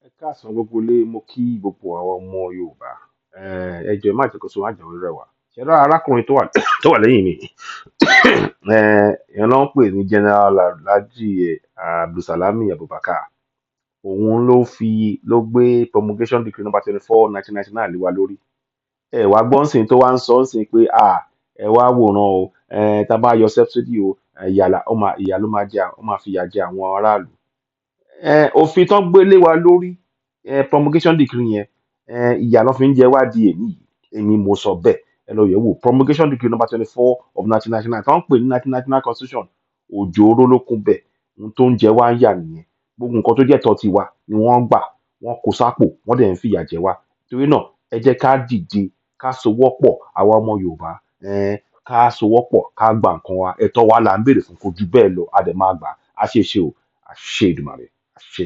Ẹ káàsán gbogbo ilé, mo kí gbogbo àwọn ọmọ Yorùbá. Ẹ jọ̀ọ́ ẹ má jẹ́ kó so má jẹ́ orí rẹwà. Ṣé ẹ rí arákùnrin tó wà lẹ́yìn mi? Ìyẹn ló ń pè ní General Abdulsalami Abubakar. Òun ló gbé promulgation decree number 24 1999 lé wa lórí. Ẹ wá gbọ́ nsìn tó wá ń sọ nsìn pé ẹ wá wòran o, tá a bá yọ subsidy o, ìyà ló máa jẹ, ó máa fìyà jẹ àwọn aráàlú. Òfin tán gbé lé wa lórí, promulgation decree yẹn, ìyà ló fi ń jẹ wá di èní yìí. Èmi mo sọ bẹ́ẹ̀, ẹ lọ yẹ̀ wò promulgation decree number 24 of 1999 tán ń pè ní 1999 constitution. Òjòrò ló kún bẹ́ẹ̀, ohun tó ń jẹ wá ń yà nìyẹn. Gbogbo nǹkan tó jẹ́ ẹ̀tọ́ tiwa ni wọ́n gbà, wọ́n kó sápò, wọ́n dẹ̀ ń fìyà jẹ wá. Torí náà ẹ jẹ́ ká dìde, ká sowọ́pọ̀ àwa ọmọ Yorùbá, ká sowọ́pọ̀ ká gba nǹkan wa. Ẹ̀tọ́ wa là ń béèrè fún, kò jù bẹ́ẹ̀ lọ, a dẹ̀ máa gbà á. A ṣe ṣe o, àṣẹ Èdùmàrè, àṣẹ.